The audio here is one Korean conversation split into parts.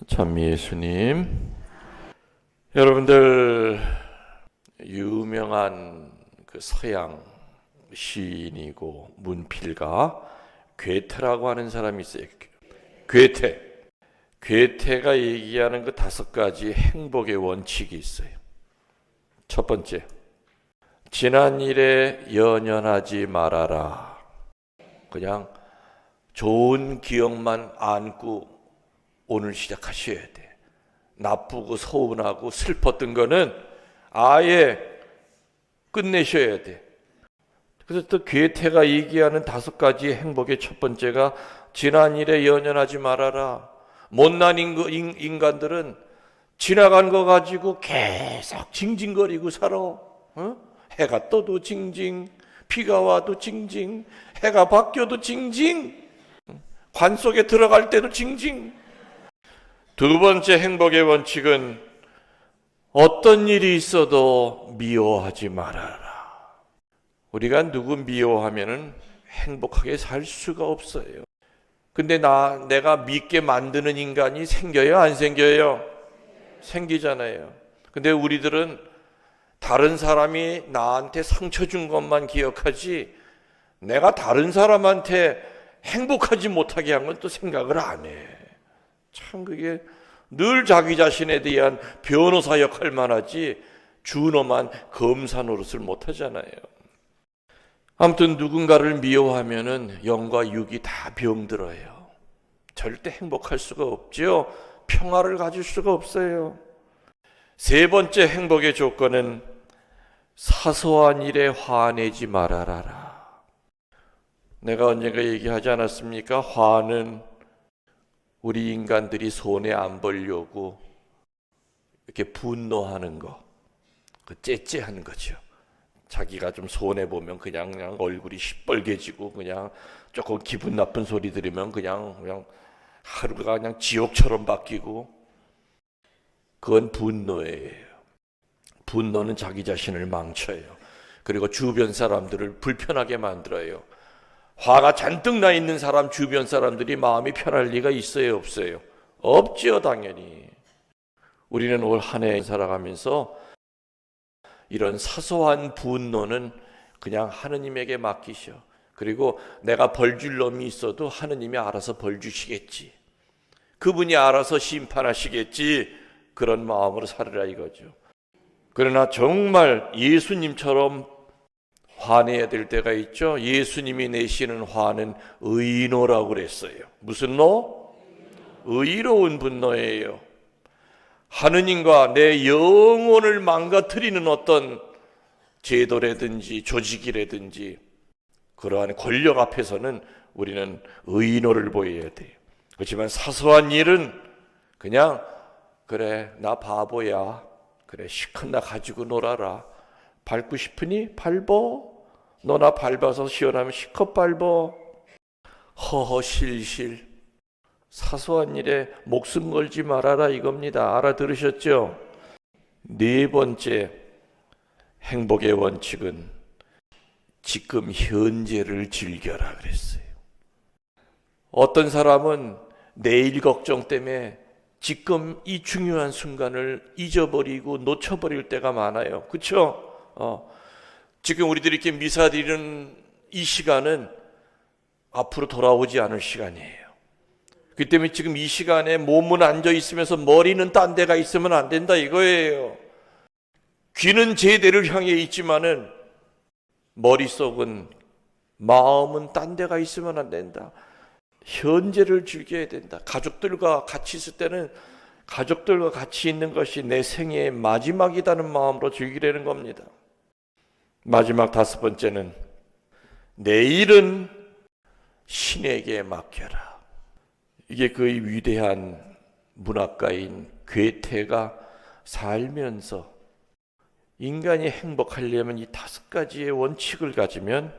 참 예수님, 여러분들 유명한 그 서양 시인이고 문필가 괴테라고 하는 사람이 있어요. 괴테가 얘기하는 그 5가지 행복의 원칙이 있어요. 첫 번째, 지난 일에 연연하지 말아라. 그냥 좋은 기억만 안고 오늘 시작하셔야 돼. 나쁘고 서운하고 슬펐던 거는 아예 끝내셔야 돼. 그래서 또 괴테가 얘기하는 5가지 행복의 첫 번째가 지난 일에 연연하지 말아라. 못난 인간들은 지나간 거 가지고 계속 징징거리고 살아. 해가 떠도 징징, 비가 와도 징징, 해가 바뀌어도 징징, 관 속에 들어갈 때도 징징. 두 번째 행복의 원칙은 어떤 일이 있어도 미워하지 말아라. 우리가 누구 미워하면은 행복하게 살 수가 없어요. 근데 내가 믿게 만드는 인간이 생겨요? 안 생겨요? 생기잖아요. 근데 우리들은 다른 사람이 나한테 상처 준 것만 기억하지 내가 다른 사람한테 행복하지 못하게 한 건 또 생각을 안 해. 참 그게 늘 자기 자신에 대한 변호사 역할만 하지 준엄한 검사 노릇을 못하잖아요. 아무튼 누군가를 미워하면은 영과 육이 다 병들어요. 절대 행복할 수가 없죠. 평화를 가질 수가 없어요. 세 번째 행복의 조건은 사소한 일에 화내지 말아라. 내가 언젠가 얘기하지 않았습니까? 화는 우리 인간들이 손해 안 보려고 이렇게 분노하는 거, 그 째째하는 거죠. 자기가 좀 손해 보면 그냥 얼굴이 시뻘개지고 그냥 조금 기분 나쁜 소리 들으면 그냥 하루가 그냥 지옥처럼 바뀌고, 그건 분노예요. 분노는 자기 자신을 망쳐요. 그리고 주변 사람들을 불편하게 만들어요. 화가 잔뜩 나 있는 사람, 주변 사람들이 마음이 편할 리가 있어요, 없어요? 없지요, 당연히. 우리는 올 한 해 살아가면서 이런 사소한 분노는 그냥 하느님에게 맡기셔. 그리고 내가 벌 줄 놈이 있어도 하느님이 알아서 벌 주시겠지. 그분이 알아서 심판하시겠지. 그런 마음으로 살으라 이거죠. 그러나 정말 예수님처럼 화내야 될 때가 있죠. 예수님이 내시는 화는 의노라고 그랬어요. 무슨 노? 의로운 분노예요. 하느님과 내 영혼을 망가뜨리는 어떤 제도라든지 조직이라든지 그러한 권력 앞에서는 우리는 의노를 보여야 돼요. 그렇지만 사소한 일은 그냥 그래 나 바보야, 그래 시큰 나 가지고 놀아라, 밟고 싶으니 밟어, 너나 밟아서 시원하면 시컷 밟어, 허허실실 사소한 일에 목숨 걸지 말아라 이겁니다. 알아들으셨죠? 네 번째 행복의 원칙은 지금 현재를 즐겨라 그랬어요. 어떤 사람은 내일 걱정 때문에 지금 이 중요한 순간을 잊어버리고 놓쳐버릴 때가 많아요. 그렇죠? 지금 우리들이 이렇게 미사 드리는 이 시간은 앞으로 돌아오지 않을 시간이에요. 그 때문에 지금 이 시간에 몸은 앉아 있으면서 머리는 딴 데가 있으면 안 된다 이거예요. 귀는 제대를 향해 있지만은 머릿속은, 마음은 딴 데가 있으면 안 된다. 현재를 즐겨야 된다. 가족들과 같이 있을 때는 가족들과 같이 있는 것이 내 생애의 마지막이라는 마음으로 즐기려는 겁니다. 마지막 5번째는 내일은 신에게 맡겨라. 이게 그 위대한 문학가인 괴테가 살면서 인간이 행복하려면 이 5가지의 원칙을 가지면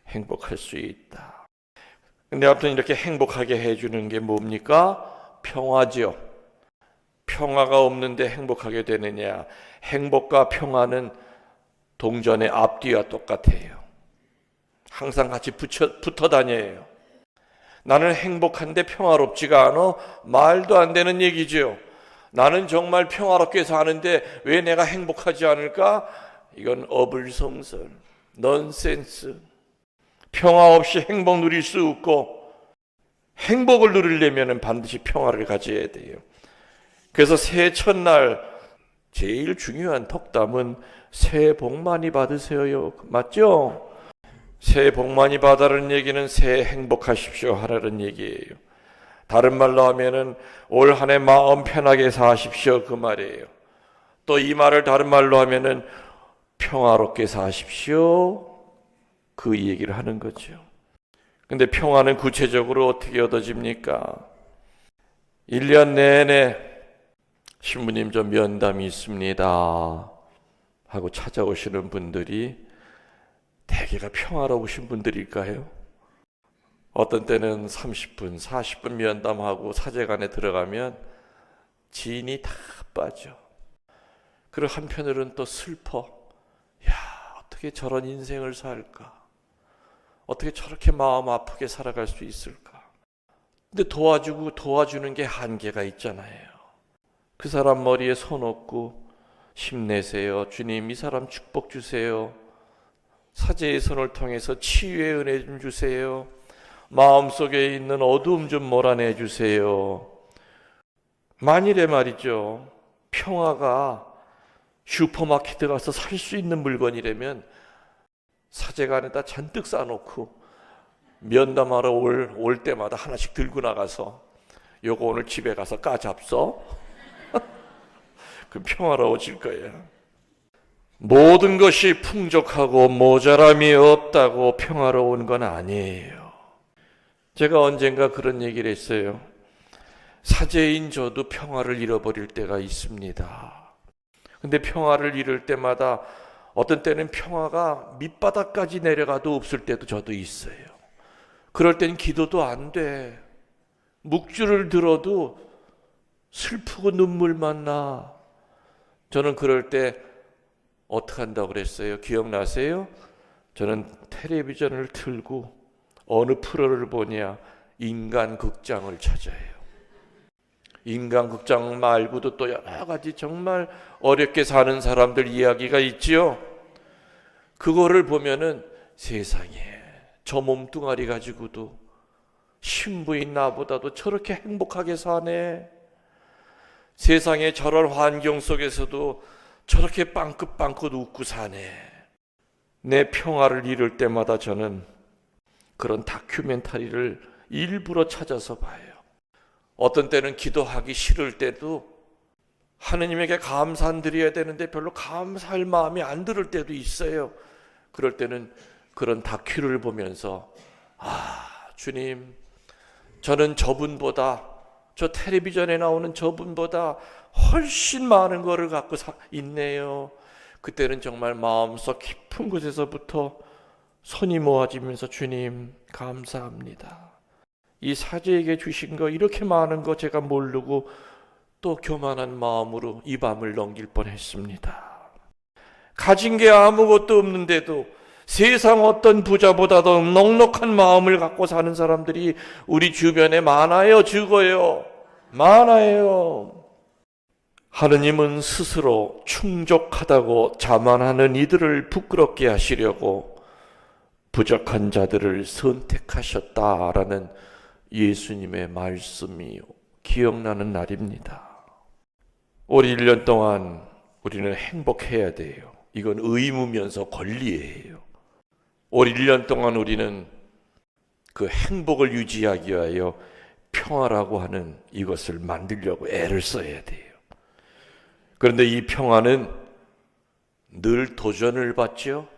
행복할 수 있다. 근데 아무튼 이렇게 행복하게 해주는 게 뭡니까? 평화죠. 평화가 없는데 행복하게 되느냐? 행복과 평화는 동전의 앞뒤와 똑같아요. 항상 같이 붙어 다녀요. 나는 행복한데 평화롭지가 않아? 말도 안 되는 얘기죠. 나는 정말 평화롭게 사는데 왜 내가 행복하지 않을까? 이건 어불성설, 넌센스. 평화 없이 행복 누릴 수 없고, 행복을 누리려면 반드시 평화를 가져야 돼요. 그래서 새해 첫날 제일 중요한 덕담은 새해 복 많이 받으세요. 맞죠? 새해 복 많이 받으라는 얘기는 새해 행복하십시오 하라는 얘기예요. 다른 말로 하면은 올 한 해 마음 편하게 사십시오 그 말이에요. 또 이 말을 다른 말로 하면은 평화롭게 사십시오 그 얘기를 하는 거죠. 근데 평화는 구체적으로 어떻게 얻어집니까? 1년 내내 신부님 저 면담이 있습니다 하고 찾아오시는 분들이 대개가 평화로우신 분들일까요? 어떤 때는 30분, 40분 면담하고 사제관에 들어가면 진이 다 빠져. 그리고 한편으로는 또 슬퍼. 야, 어떻게 저런 인생을 살까? 어떻게 저렇게 마음 아프게 살아갈 수 있을까? 근데 도와주는 게 한계가 있잖아요. 그 사람 머리에 손 얹고 힘내세요. 주님 이 사람 축복 주세요. 사제의 손을 통해서 치유의 은혜 좀 주세요. 마음속에 있는 어두움 좀 몰아내 주세요. 만일에 말이죠, 평화가 슈퍼마켓에 가서 살 수 있는 물건이라면 사제가 안에다 잔뜩 싸놓고 면담하러 올 때마다 하나씩 들고 나가서 요거 오늘 집에 가서 까잡숴. 그럼 평화로워질 거예요. 모든 것이 풍족하고 모자람이 없다고 평화로운 건 아니에요. 제가 언젠가 그런 얘기를 했어요. 사제인 저도 평화를 잃어버릴 때가 있습니다. 근데 평화를 잃을 때마다 어떤 때는 평화가 밑바닥까지 내려가도 없을 때도 저도 있어요. 그럴 땐 기도도 안 돼. 묵주를 들어도 슬프고 눈물만 나. 저는 그럴 때 어떻게 한다고 그랬어요? 기억나세요? 저는 텔레비전을 틀고 어느 프로를 보냐? 인간극장을 찾아요. 인간극장 말고도 또 여러 가지 정말 어렵게 사는 사람들 이야기가 있지요. 그거를 보면은 세상에 저 몸뚱아리 가지고도 신부인 나보다도 저렇게 행복하게 사네. 세상에 저런 환경 속에서도 저렇게 빵긋빵긋 웃고 사네. 내 평화를 잃을 때마다 저는 그런 다큐멘터리를 일부러 찾아서 봐요. 어떤 때는 기도하기 싫을 때도 하느님에게 감사 안 드려야 되는데 별로 감사할 마음이 안 들을 때도 있어요. 그럴 때는 그런 다큐를 보면서 주님, 저는 저분보다, 저 텔레비전에 나오는 저분보다 훨씬 많은 거를 갖고 있네요. 그때는 정말 마음속 깊은 곳에서부터 손이 모아지면서 주님 감사합니다. 이 사제에게 주신 거 이렇게 많은 거 제가 모르고 또 교만한 마음으로 이 밤을 넘길 뻔했습니다. 가진 게 아무것도 없는데도 세상 어떤 부자보다도 넉넉한 마음을 갖고 사는 사람들이 우리 주변에 많아요, 적어요? 많아요. 하느님은 스스로 충족하다고 자만하는 이들을 부끄럽게 하시려고 부족한 자들을 선택하셨다라는 예수님의 말씀이 기억나는 날입니다. 올 1년 동안 우리는 행복해야 돼요. 이건 의무면서 권리예요. 올 1년 동안 우리는 그 행복을 유지하기 위하여 평화라고 하는 이것을 만들려고 애를 써야 돼요. 그런데 이 평화는 늘 도전을 받죠.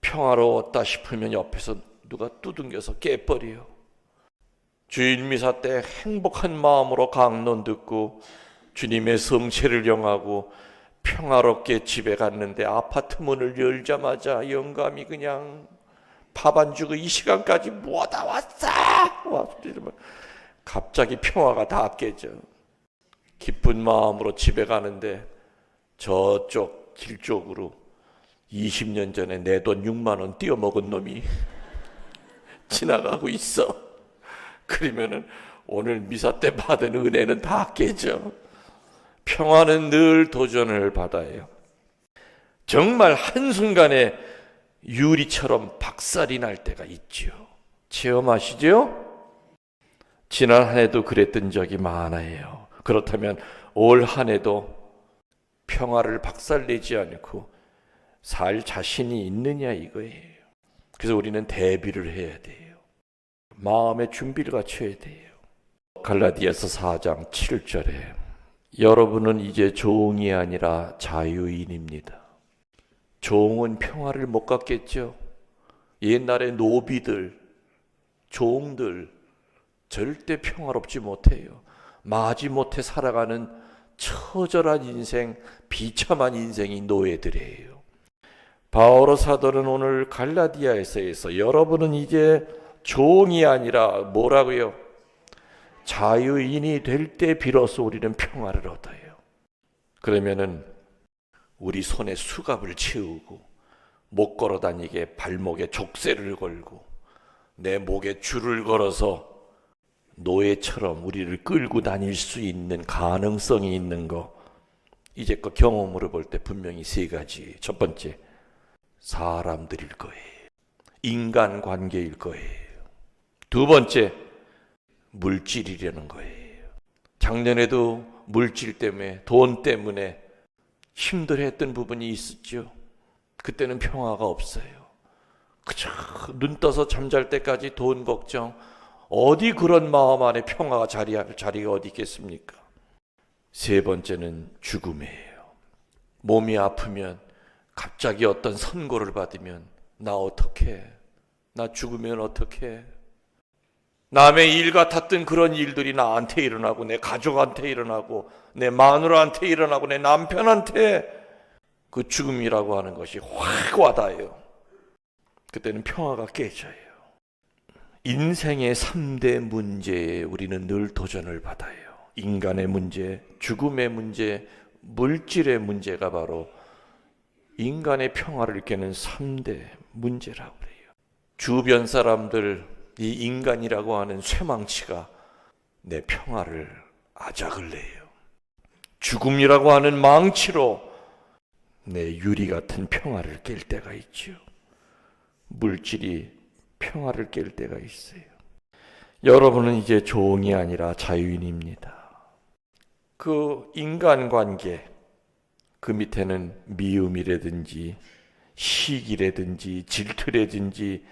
평화로웠다 싶으면 옆에서 누가 두둥겨서 깨버려요. 주일 미사 때 행복한 마음으로 강론 듣고 주님의 성체를 영하고 평화롭게 집에 갔는데 아파트 문을 열자마자 영감이 그냥 밥 안 주고 이 시간까지 뭐하다 왔어? 갑자기 평화가 다 깨져. 기쁜 마음으로 집에 가는데 저쪽 길 쪽으로 20년 전에 내 돈 6만 원 띄어먹은 놈이 지나가고 있어. 그러면은 오늘 미사 때 받은 은혜는 다 깨져. 평화는 늘 도전을 받아요. 정말 한순간에 유리처럼 박살이 날 때가 있죠. 체험하시죠? 지난 한 해도 그랬던 적이 많아요. 그렇다면 올 한 해도 평화를 박살내지 않고 살 자신이 있느냐 이거예요. 그래서 우리는 대비를 해야 돼요. 마음의 준비를 갖춰야 돼요. 갈라디아서 4장 7절에 여러분은 이제 종이 아니라 자유인입니다. 종은 평화를 못 갖겠죠. 옛날에 노비들, 종들 절대 평화롭지 못해요. 마지못해 살아가는 처절한 인생, 비참한 인생이 노예들이에요. 바오로 사도는 오늘 갈라디아에서 여러분은 이제 종이 아니라 뭐라고요? 자유인이 될 때 비로소 우리는 평화를 얻어요. 그러면은 우리 손에 수갑을 채우고 못 걸어 다니게 발목에 족쇄를 걸고 내 목에 줄을 걸어서 노예처럼 우리를 끌고 다닐 수 있는 가능성이 있는 거, 이제껏 경험으로 볼 때 분명히 세 가지. 첫 번째, 사람들일 거예요. 인간관계일 거예요. 두 번째, 물질이라는 거예요. 작년에도 물질 때문에, 돈 때문에 힘들어했던 부분이 있었죠. 그때는 평화가 없어요. 그저 눈 떠서 잠잘 때까지 돈 걱정, 어디 그런 마음 안에 평화가 자리가 어디 있겠습니까? 세 번째는 죽음이에요. 몸이 아프면, 갑자기 어떤 선고를 받으면 나 어떡해? 나 죽으면 어떡해? 남의 일 같았던 그런 일들이 나한테 일어나고 내 가족한테 일어나고 내 마누라한테 일어나고 내 남편한테, 그 죽음이라고 하는 것이 확 와닿아요. 그때는 평화가 깨져요. 인생의 3대 문제에 우리는 늘 도전을 받아요. 인간의 문제, 죽음의 문제, 물질의 문제가 바로 인간의 평화를 깨는 3대 문제라고 그래요. 주변 사람들, 이 인간이라고 하는 쇠망치가 내 평화를 아작을 내요. 죽음이라고 하는 망치로 내 유리 같은 평화를 깰 때가 있죠. 물질이 평화를 깰 때가 있어요. 여러분은 이제 종이 아니라 자유인입니다. 그 인간관계, 그 밑에는 미움이라든지 시기라든지 질투라든지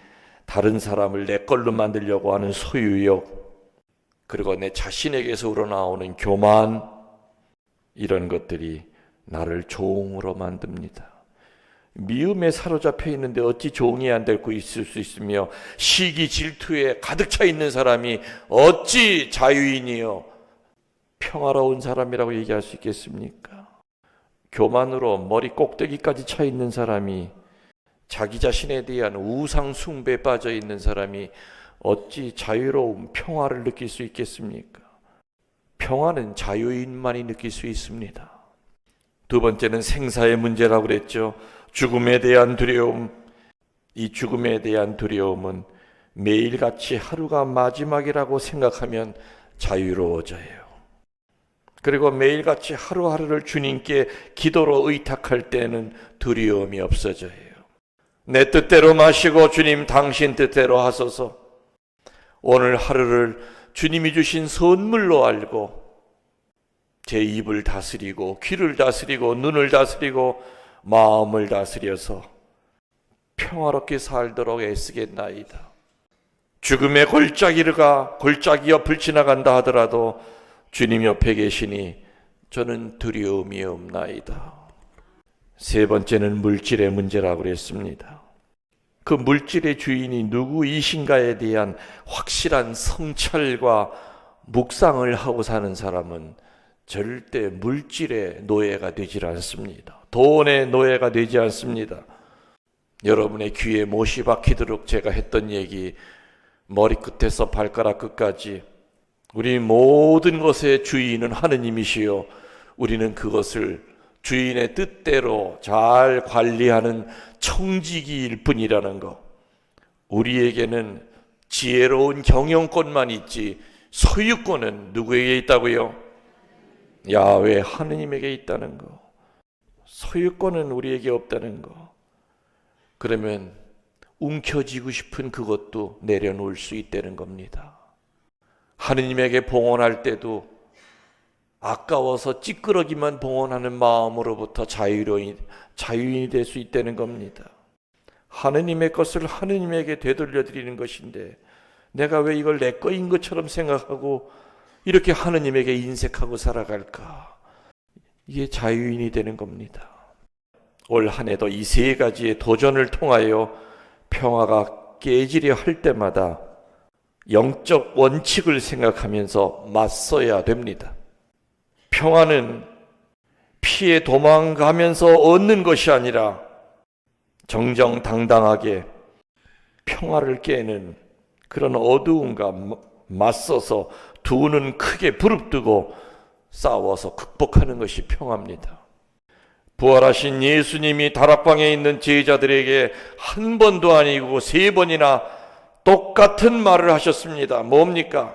다른 사람을 내 걸로 만들려고 하는 소유욕, 그리고 내 자신에게서 우러나오는 교만, 이런 것들이 나를 종으로 만듭니다. 미움에 사로잡혀 있는데 어찌 종이 안 되고 있을 수 있으며, 시기 질투에 가득 차 있는 사람이 어찌 자유인이요 평화로운 사람이라고 얘기할 수 있겠습니까? 교만으로 머리 꼭대기까지 차 있는 사람이, 자기 자신에 대한 우상 숭배에 빠져 있는 사람이 어찌 자유로운 평화를 느낄 수 있겠습니까? 평화는 자유인만이 느낄 수 있습니다. 두 번째는 생사의 문제라고 그랬죠. 죽음에 대한 두려움. 이 죽음에 대한 두려움은 매일같이 하루가 마지막이라고 생각하면 자유로워져요. 그리고 매일같이 하루하루를 주님께 기도로 의탁할 때는 두려움이 없어져요. 내 뜻대로 마시고 주님 당신 뜻대로 하소서. 오늘 하루를 주님이 주신 선물로 알고 제 입을 다스리고 귀를 다스리고 눈을 다스리고 마음을 다스려서 평화롭게 살도록 애쓰겠나이다. 죽음의 골짜기 옆을 지나간다 하더라도 주님 옆에 계시니 저는 두려움이 없나이다. 세 번째는 물질의 문제라고 그랬습니다. 그 물질의 주인이 누구이신가에 대한 확실한 성찰과 묵상을 하고 사는 사람은 절대 물질의 노예가 되질 않습니다. 돈의 노예가 되지 않습니다. 여러분의 귀에 못이 박히도록 제가 했던 얘기, 머리끝에서 발가락 끝까지 우리 모든 것의 주인은 하느님이시요, 우리는 그것을 주인의 뜻대로 잘 관리하는 청지기일 뿐이라는 것, 우리에게는 지혜로운 경영권만 있지 소유권은 누구에게 있다고요? 야훼 하느님에게 있다는 거. 소유권은 우리에게 없다는 거. 그러면 움켜쥐고 싶은 그것도 내려놓을 수 있다는 겁니다. 하느님에게 봉헌할 때도 아까워서 찌끄러기만 봉헌하는 마음으로부터 자유인이 될 수 있다는 겁니다. 하느님의 것을 하느님에게 되돌려 드리는 것인데 내가 왜 이걸 내 거인 것처럼 생각하고 이렇게 하느님에게 인색하고 살아갈까? 이게 자유인이 되는 겁니다. 올 한 해도 이 세 가지의 도전을 통하여 평화가 깨지려 할 때마다 영적 원칙을 생각하면서 맞서야 됩니다. 평화는 피해 도망가면서 얻는 것이 아니라 정정당당하게 평화를 깨는 그런 어두움과 맞서서 두 눈 크게 부릅뜨고 싸워서 극복하는 것이 평화입니다. 부활하신 예수님이 다락방에 있는 제자들에게 한 번도 아니고 세 번이나 똑같은 말을 하셨습니다. 뭡니까?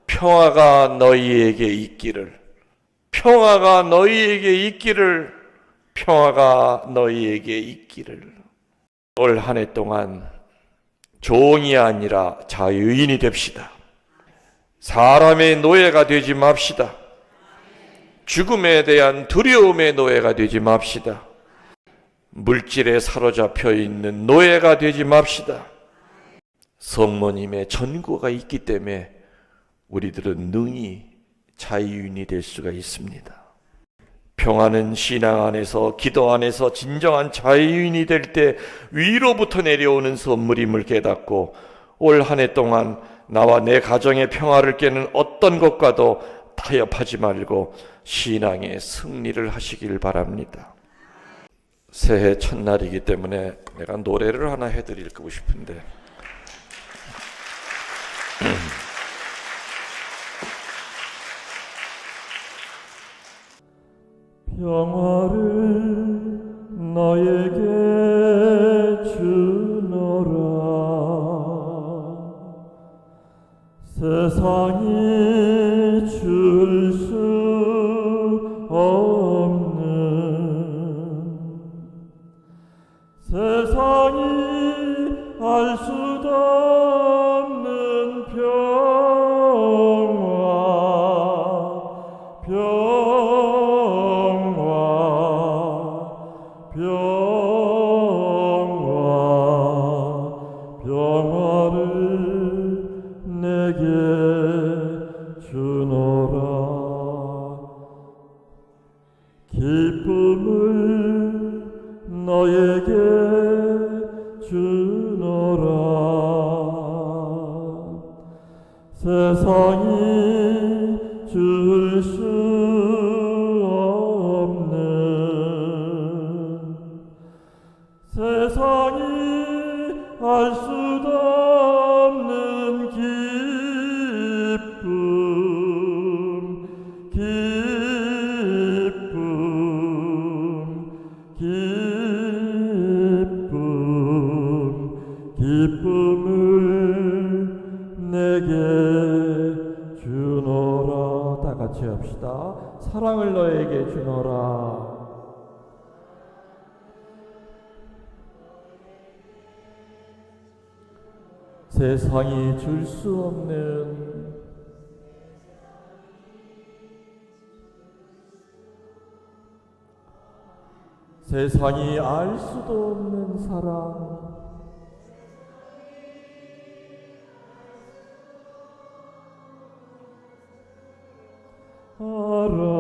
평화가 너희에게 있기를, 평화가 너희에게 있기를, 평화가 너희에게 있기를. 올 한 해 동안 종이 아니라 자유인이 됩시다. 사람의 노예가 되지 맙시다. 죽음에 대한 두려움의 노예가 되지 맙시다. 물질에 사로잡혀 있는 노예가 되지 맙시다. 성모님의 전구가 있기 때문에 우리들은 능히 자유인이 될 수가 있습니다. 평화는 신앙 안에서, 기도 안에서 진정한 자유인이 될 때 위로부터 내려오는 선물임을 깨닫고 올 한 해 동안 나와 내 가정의 평화를 깨는 어떤 것과도 타협하지 말고 신앙의 승리를 하시길 바랍니다. 새해 첫날이기 때문에 내가 노래를 하나 해드리고 싶은데 평화를 너에게 주노라. 세상이 줄 수 없는, 세상이 알 수도 없는 평화, 평화를 내게 주노라. 기쁨을 너에게 주노라. 세상이 줄 수 없는, 세상이 알 수도 없는 기쁨, 기쁨을 내게 주노라. 다 같이 합시다. 사랑을 너에게 주노라. 세상이 줄 수 없는, 세상이 알 수도 없는 사랑, 알아.